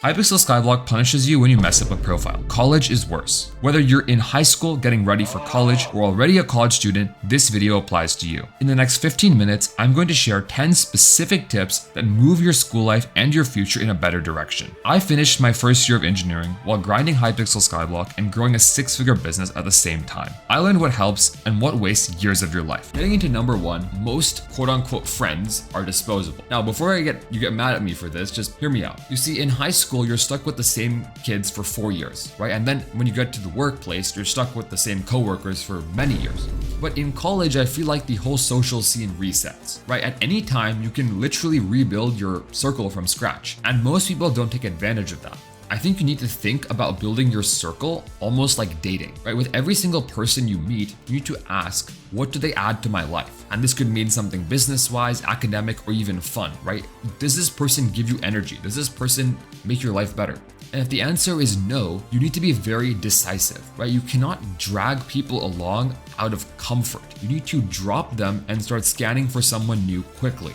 Hypixel Skyblock punishes you when you mess up a profile. College is worse. Whether you're in high school getting ready for college or already a college student, this video applies to you. In the next 15 minutes, I'm going to share 10 specific tips that move your school life and your future in a better direction. I finished my first year of engineering while grinding Hypixel Skyblock and growing a 6-figure business at the same time. I learned what helps and what wastes years of your life. Getting into number 1, most quote-unquote friends are disposable. Now, before you get mad at me for this, just hear me out. You see, in high school, you're stuck with the same kids for 4 years, right? And then when you get to the workplace, you're stuck with the same coworkers for many years. But in college, I feel like the whole social scene resets, right? At any time, you can literally rebuild your circle from scratch. And most people don't take advantage of that. I think you need to think about building your circle almost like dating, right? With every single person you meet, you need to ask, what do they add to my life? And this could mean something business-wise, academic, or even fun, right? Does this person give you energy? Does this person make your life better? And if the answer is no, you need to be very decisive, right? You cannot drag people along out of comfort. You need to drop them and start scanning for someone new quickly.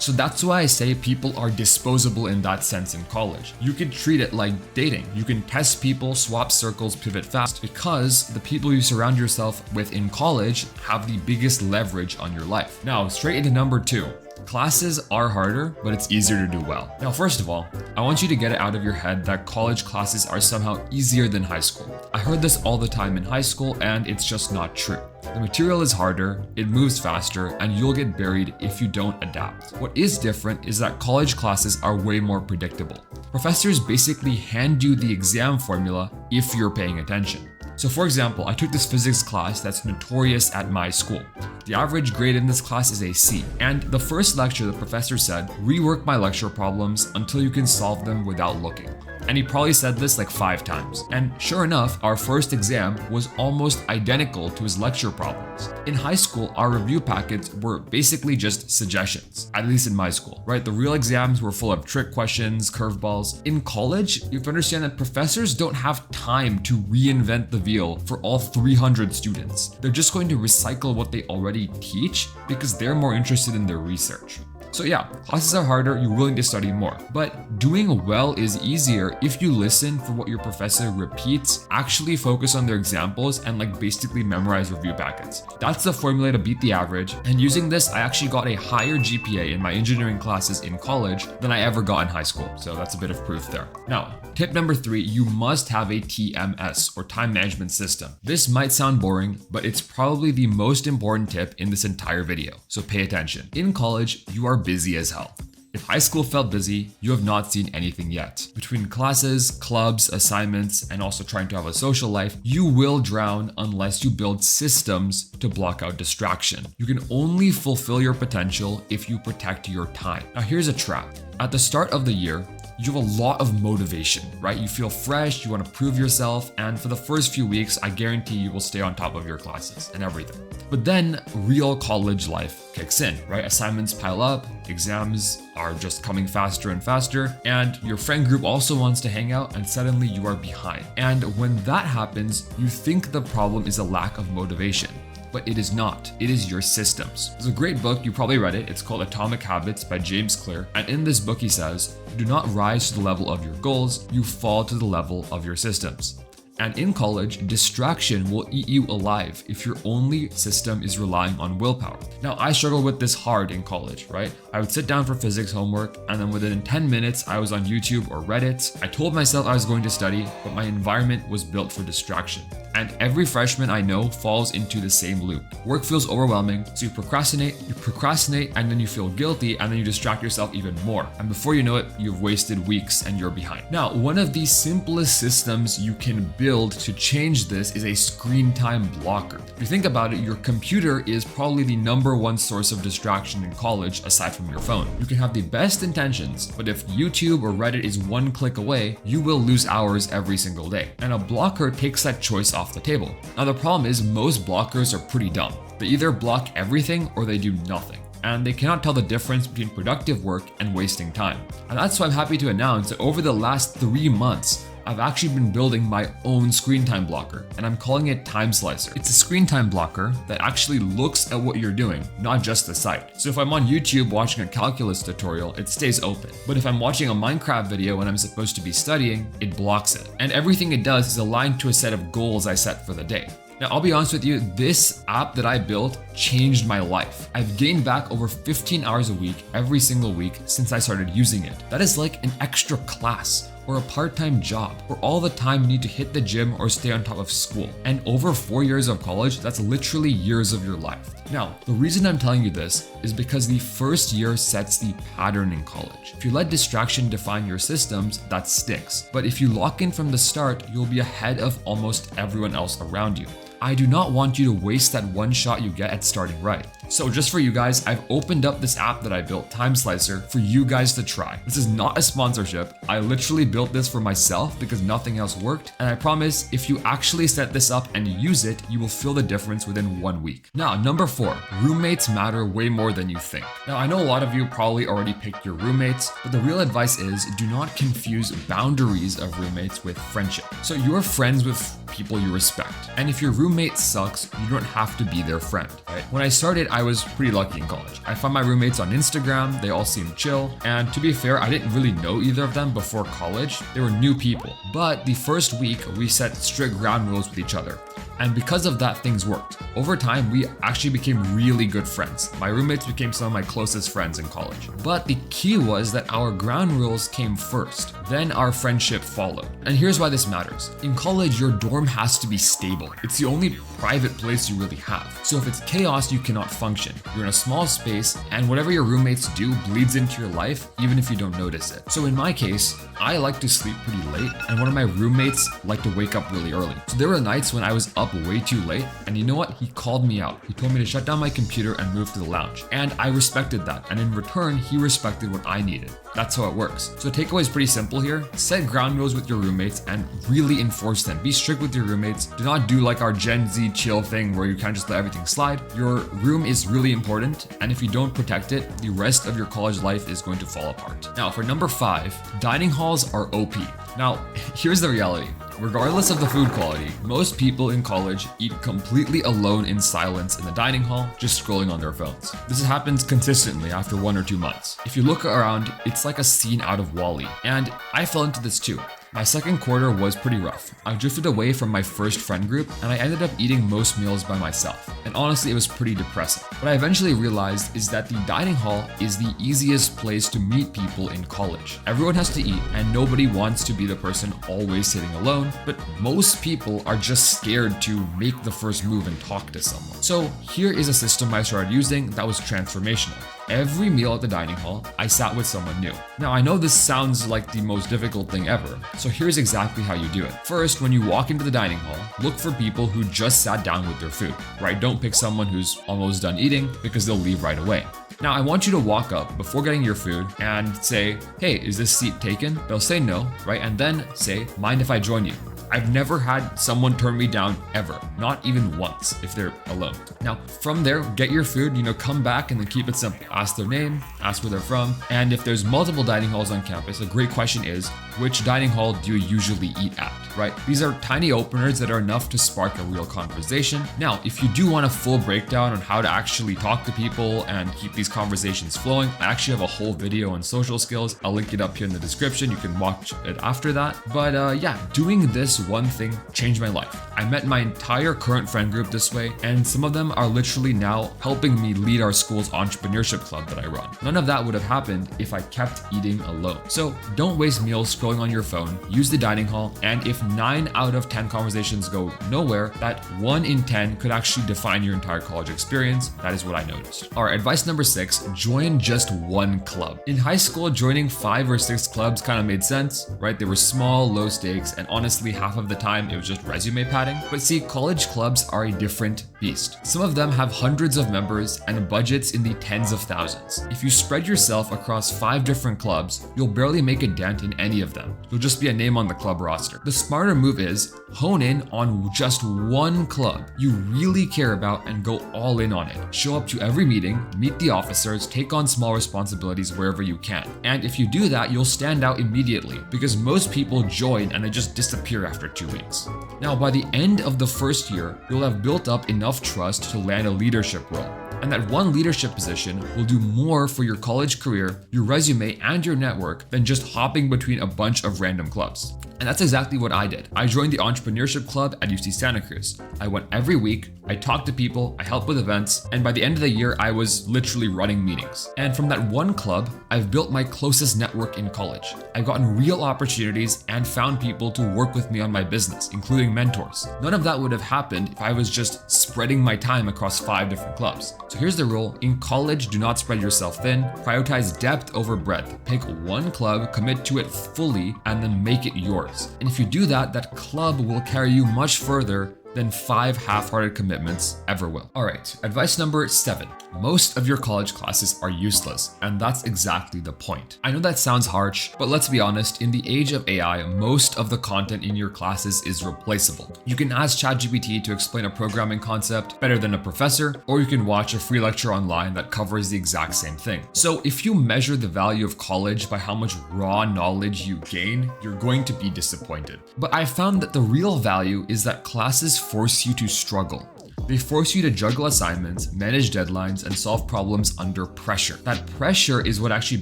So that's why I say people are disposable in that sense in college. You can treat it like dating. You can test people, swap circles, pivot fast, because the people you surround yourself with in college have the biggest leverage on your life. Now, straight into number 2. Classes are harder, but it's easier to do well. Now, first of all, I want you to get it out of your head that college classes are somehow easier than high school. I heard this all the time in high school, and it's just not true. The material is harder, it moves faster, and you'll get buried if you don't adapt. What is different is that college classes are way more predictable. Professors basically hand you the exam formula if you're paying attention. So for example, I took this physics class that's notorious at my school. The average grade in this class is a C. And the first lecture, the professor said, rework my lecture problems until you can solve them without looking. And he probably said this like 5 times. And sure enough, our first exam was almost identical to his lecture problems. In high school, our review packets were basically just suggestions, at least in my school, right? The real exams were full of trick questions, curveballs. In college, you have to understand that professors don't have time to reinvent the wheel for all 300 students. They're just going to recycle what they already teach because they're more interested in their research. So yeah, classes are harder, you're willing to study more. But doing well is easier if you listen for what your professor repeats, actually focus on their examples, and like basically memorize review packets. That's the formula to beat the average. And using this, I actually got a higher GPA in my engineering classes in college than I ever got in high school. So that's a bit of proof there. Now, tip number 3, you must have a TMS or time management system. This might sound boring, but it's probably the most important tip in this entire video. So pay attention. In college, you are busy as hell. If high school felt busy, you have not seen anything yet. Between classes, clubs, assignments, and also trying to have a social life, you will drown unless you build systems to block out distraction. You can only fulfill your potential if you protect your time. Now here's a trap. At the start of the year, you have a lot of motivation, right? You feel fresh, you want to prove yourself, and for the first few weeks, I guarantee you will stay on top of your classes and everything. But then real college life kicks in, right? Assignments pile up, exams are just coming faster and faster, and your friend group also wants to hang out, and suddenly you are behind. And when that happens, you think the problem is a lack of motivation. But it is not. It is your systems. There's a great book, you probably read it. It's called Atomic Habits by James Clear. And in this book, he says, do not rise to the level of your goals, you fall to the level of your systems. And in college, distraction will eat you alive if your only system is relying on willpower. Now, I struggled with this hard in college, right? I would sit down for physics homework, and then within 10 minutes, I was on YouTube or Reddit. I told myself I was going to study, but my environment was built for distraction. And every freshman I know falls into the same loop. Work feels overwhelming, so you procrastinate, and then you feel guilty, and then you distract yourself even more. And before you know it, you've wasted weeks and you're behind. Now, one of the simplest systems you can build to change this is a screen time blocker. If you think about it, your computer is probably the #1 source of distraction in college aside from your phone. You can have the best intentions, but if YouTube or Reddit is 1 click away, you will lose hours every single day. And a blocker takes that choice off the table. Now the problem is most blockers are pretty dumb. They either block everything or they do nothing. And they cannot tell the difference between productive work and wasting time. And that's why I'm happy to announce that over the last 3 months, I've actually been building my own screen time blocker, and I'm calling it Hotslicer. It's a screen time blocker that actually looks at what you're doing, not just the site. So if I'm on YouTube watching a calculus tutorial, it stays open. But if I'm watching a Minecraft video and I'm supposed to be studying, it blocks it. And everything it does is aligned to a set of goals I set for the day. Now, I'll be honest with you, this app that I built changed my life. I've gained back over 15 hours a week, every single week since I started using it. That is like an extra class or a part-time job, or all the time you need to hit the gym or stay on top of school. And over 4 years of college, that's literally years of your life. Now, the reason I'm telling you this is because the first year sets the pattern in college. If you let distraction define your systems, that sticks. But if you lock in from the start, you'll be ahead of almost everyone else around you. I do not want you to waste that one shot you get at starting right. So just for you guys, I've opened up this app that I built, Hotslicer, for you guys to try. This is not a sponsorship. I literally built this for myself because nothing else worked. And I promise if you actually set this up and use it, you will feel the difference within 1 week. Now, number 4, roommates matter way more than you think. Now, I know a lot of you probably already picked your roommates, but the real advice is do not confuse boundaries of roommates with friendship. So you're friends with people you respect. And if your roommate sucks, you don't have to be their friend, right? When I started, I was pretty lucky in college. I found my roommates on Instagram, they all seemed chill, and to be fair, I didn't really know either of them before college. They were new people. But the first week, we set strict ground rules with each other. And because of that, things worked. Over time, we actually became really good friends. My roommates became some of my closest friends in college. But the key was that our ground rules came first, then our friendship followed. And here's why this matters. In college, your dorm has to be stable. It's the only private place you really have. So if it's chaos, you cannot function. You're in a small space, and whatever your roommates do bleeds into your life, even if you don't notice it. So in my case, I like to sleep pretty late, and one of my roommates liked to wake up really early. So there were nights when I was up way too late, and you know what? He called me out. He told me to shut down my computer and move to the lounge. And I respected that, and in return, he respected what I needed. That's how it works. So the takeaway is pretty simple here. Set ground rules with your roommates and really enforce them. Be strict with your roommates. Do not do like our Gen Z chill thing where you can't just let everything slide. Your room is really important, and if you don't protect it, the rest of your college life is going to fall apart. Now, for number 5, dining halls are OP. Now, here's the reality. Regardless of the food quality, most people in college eat completely alone in silence in the dining hall, just scrolling on their phones. This happens consistently after 1 or 2 months. If you look around, it's like a scene out of WALL-E, and I fell into this too. My second quarter was pretty rough. I drifted away from my first friend group, and I ended up eating most meals by myself. And honestly, it was pretty depressing. What I eventually realized is that the dining hall is the easiest place to meet people in college. Everyone has to eat, and nobody wants to be the person always sitting alone, but most people are just scared to make the first move and talk to someone. So here is a system I started using that was transformational. Every meal at the dining hall, I sat with someone new. Now, I know this sounds like the most difficult thing ever, so here's exactly how you do it. First, when you walk into the dining hall, look for people who just sat down with their food, right? Don't pick someone who's almost done eating because they'll leave right away. Now, I want you to walk up before getting your food and say, hey, is this seat taken? They'll say no, right? And then say, mind if I join you? I've never had someone turn me down ever, not even once if they're alone. Now, from there, get your food, come back and then keep it simple. Ask their name, ask where they're from, and if there's multiple dining halls on campus, a great question is, which dining hall do you usually eat at, right? These are tiny openers that are enough to spark a real conversation. Now, if you do want a full breakdown on how to actually talk to people and keep these conversations flowing, I actually have a whole video on social skills. I'll link it up here in the description. You can watch it after that. But yeah, doing this one thing changed my life. I met my entire current friend group this way, and some of them are literally now helping me lead our school's entrepreneurship club that I run. None of that would have happened if I kept eating alone. So don't waste meals scrolling on your phone, use the dining hall, and if 9 out of 10 conversations go nowhere, that 1 in 10 could actually define your entire college experience. That is what I noticed. All right, advice number 6, join just one club. In high school, joining 5 or 6 clubs kind of made sense, right? They were small, low stakes, and honestly, half of the time it was just resume padding. But see, college clubs are a different beast. Some of them have hundreds of members and budgets in the tens of thousands. If you spread yourself across 5 different clubs, you'll barely make a dent in any of them. You'll just be a name on the club roster. The smarter move is hone in on just one club you really care about and go all in on it. Show up to every meeting, meet the officers, take on small responsibilities wherever you can. And if you do that, you'll stand out immediately because most people join and they just disappear after 2 weeks. Now, by the end of the first year, you'll have built up enough trust to land a leadership role. And that one leadership position will do more for your college career, your resume, and your network than just hopping between a bunch of random clubs. And that's exactly what I did. I joined the entrepreneurship club at UC Santa Cruz. I went every week, I talked to people, I helped with events, and by the end of the year, I was literally running meetings. And from that one club, I've built my closest network in college. I've gotten real opportunities and found people to work with me on my business, including mentors. None of that would have happened if I was just spreading my time across 5 different clubs. So here's the rule. In college, do not spread yourself thin. Prioritize depth over breadth. Pick one club, commit to it fully, and then make it yours. And if you do that, that club will carry you much further than 5 half-hearted commitments ever will. All right, advice number 7. Most of your college classes are useless, and that's exactly the point. I know that sounds harsh, but let's be honest, in the age of AI, most of the content in your classes is replaceable. You can ask ChatGPT to explain a programming concept better than a professor, or you can watch a free lecture online that covers the exact same thing. So if you measure the value of college by how much raw knowledge you gain, you're going to be disappointed. But I found that the real value is that classes force you to struggle. They force you to juggle assignments, manage deadlines, and solve problems under pressure. That pressure is what actually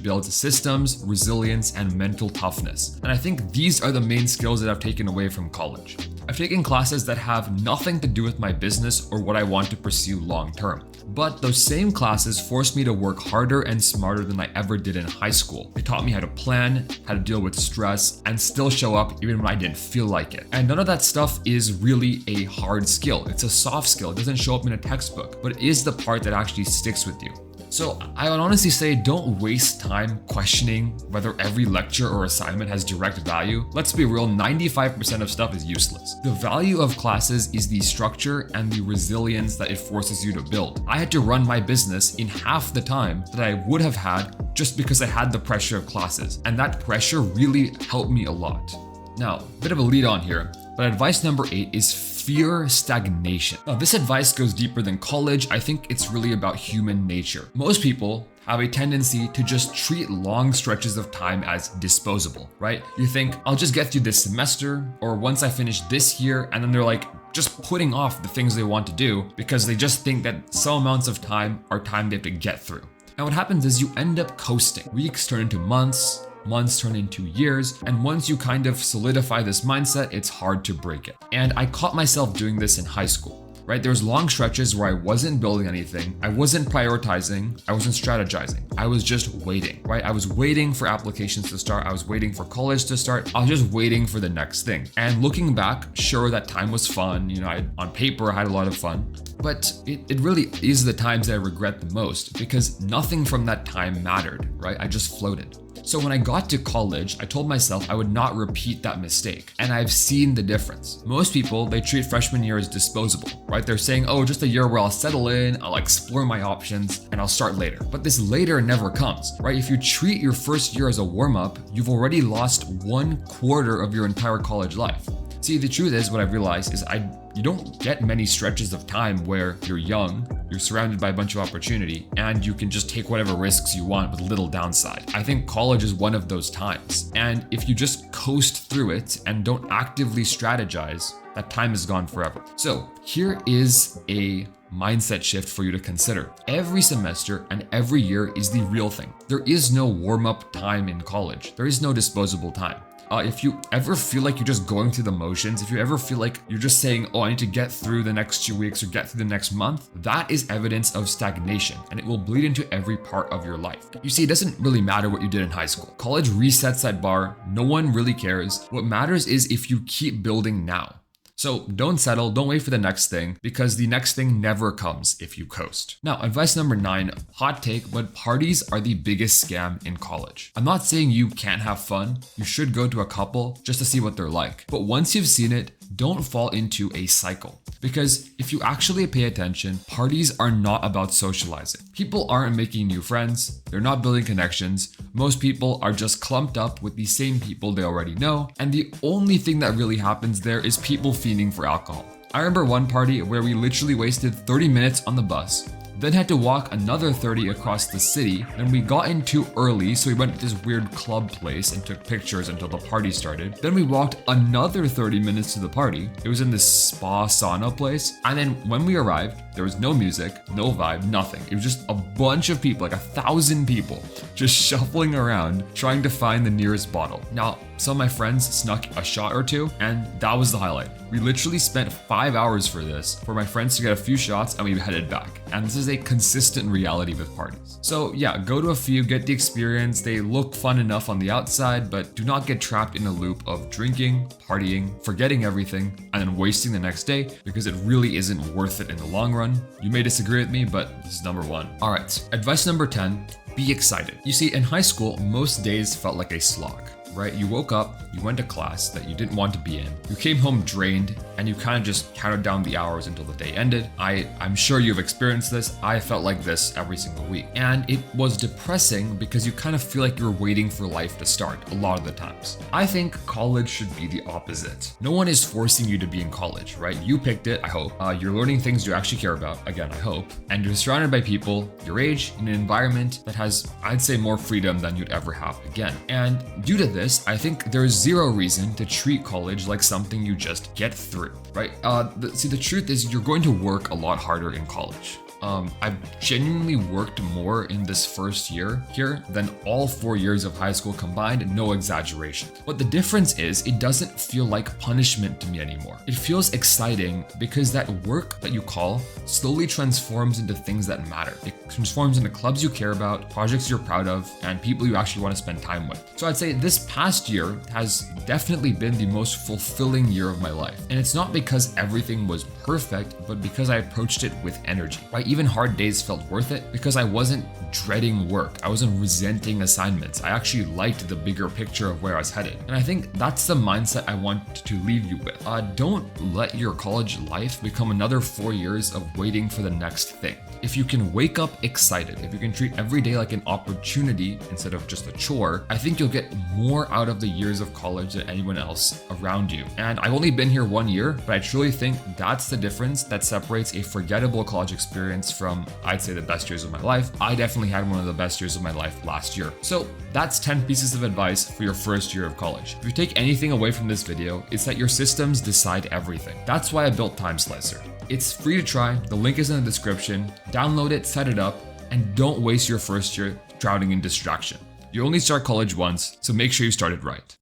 builds systems, resilience, and mental toughness. And I think these are the main skills that I've taken away from college. I've taken classes that have nothing to do with my business or what I want to pursue long term. But those same classes forced me to work harder and smarter than I ever did in high school. They taught me how to plan, how to deal with stress, and still show up even when I didn't feel like it. And none of that stuff is really a hard skill. It's a soft skill. It doesn't show up in a textbook, but it is the part that actually sticks with you. So I would honestly say don't waste time questioning whether every lecture or assignment has direct value. Let's be real, 95% of stuff is useless. The value of classes is the structure and the resilience that it forces you to build. I had to run my business in half the time that I would have had just because I had the pressure of classes, and that pressure really helped me a lot. Now, a bit of a lead on here, but advice number 8 is fear stagnation. Now, this advice goes deeper than college. I think it's really about human nature. Most people have a tendency to just treat long stretches of time as disposable, right? You think, I'll just get through this semester, or once I finish this year, and then they're like, just putting off the things they want to do because they just think that some amounts of time are time they have to get through. And what happens is you end up coasting. Weeks turn into months turn into years, and once you kind of solidify this mindset, it's hard to break it. And I caught myself doing this in high school, right? There was long stretches where I wasn't building anything, I wasn't prioritizing, I wasn't strategizing. I was just waiting, right? I was waiting for applications to start, I was waiting for college to start, I was just waiting for the next thing. And looking back, sure, that time was fun, on paper I had a lot of fun, but it really is the times that I regret the most because nothing from that time mattered, right? I just floated. So when I got to college, I told myself I would not repeat that mistake. And I've seen the difference. Most people, they treat freshman year as disposable, right? They're saying, oh, just a year where I'll settle in, I'll explore my options, and I'll start later. But this later never comes, right? If you treat your first year as a warm-up, you've already lost 1/4 of your entire college life. See, the truth is, what I've realized is you don't get many stretches of time where you're young, you're surrounded by a bunch of opportunity, and you can just take whatever risks you want with little downside. I think college is one of those times. And if you just coast through it and don't actively strategize, that time is gone forever. So here is a mindset shift for you to consider. Every semester and every year is the real thing. There is no warm-up time in college. There is no disposable time. If you ever feel like you're just going through the motions, if you ever feel like you're just saying, oh, I need to get through the next 2 weeks or get through the next month, that is evidence of stagnation, and it will bleed into every part of your life. You see, it doesn't really matter what you did in high school. College resets that bar. No one really cares. What matters is if you keep building now. So don't settle, don't wait for the next thing, because the next thing never comes if you coast. Now, advice number 9, hot take, but parties are the biggest scam in college. I'm not saying you can't have fun. You should go to a couple just to see what they're like. But once you've seen it, don't fall into a cycle. Because if you actually pay attention, parties are not about socializing. People aren't making new friends, they're not building connections. Most people are just clumped up with the same people they already know, and the only thing that really happens there is people fiending for alcohol. I remember one party where we literally wasted 30 minutes on the bus, then had to walk another 30 across the city. Then we got in too early, so we went to this weird club place and took pictures until the party started. Then we walked another 30 minutes to the party. It was in this spa sauna place. And then when we arrived, there was no music, no vibe, nothing. It was just a bunch of people, like 1,000 people, just shuffling around trying to find the nearest bottle. Now, some of my friends snuck a shot or two, and that was the highlight. We literally spent 5 hours for this, for my friends to get a few shots, and we headed back. And this is a consistent reality with parties. So yeah, go to a few, get the experience. They look fun enough on the outside, but do not get trapped in a loop of drinking, partying, forgetting everything, and then wasting the next day, because it really isn't worth it in the long run. You may disagree with me, but this is number one. All right, advice number 10, be excited. You see, in high school, most days felt like a slog. Right? You woke up, you went to class that you didn't want to be in, you came home drained, and you kind of just counted down the hours until the day ended. I'm sure you've experienced this. I felt like this every single week. And it was depressing because you kind of feel like you're waiting for life to start a lot of the times. I think college should be the opposite. No one is forcing you to be in college, right? You picked it, I hope. You're learning things you actually care about, again, I hope. And you're surrounded by people your age in an environment that has, I'd say, more freedom than you'd ever have again. And due to this, I think there's zero reason to treat college like something you just get through, right? The truth is you're going to work a lot harder in college. I've genuinely worked more in this first year here than all 4 years of high school combined, no exaggeration. But the difference is it doesn't feel like punishment to me anymore. It feels exciting because that work that you call slowly transforms into things that matter. It transforms into clubs you care about, projects you're proud of, and people you actually want to spend time with. So I'd say this past year has definitely been the most fulfilling year of my life. And it's not because everything was perfect, but because I approached it with energy, right? Even hard days felt worth it because I wasn't dreading work. I wasn't resenting assignments. I actually liked the bigger picture of where I was headed. And I think that's the mindset I want to leave you with. Don't let your college life become another 4 years of waiting for the next thing. If you can wake up excited, if you can treat every day like an opportunity instead of just a chore, I think you'll get more out of the years of college than anyone else around you. And I've only been here 1 year, but I truly think that's the difference that separates a forgettable college experience from, I'd say, the best years of my life. I definitely had one of the best years of my life last year. So that's 10 pieces of advice for your first year of college. If you take anything away from this video, it's that your systems decide everything. That's why I built Hotslicer. It's free to try, the link is in the description. Download it, set it up, and don't waste your first year drowning in distraction. You only start college once, so make sure you start it right.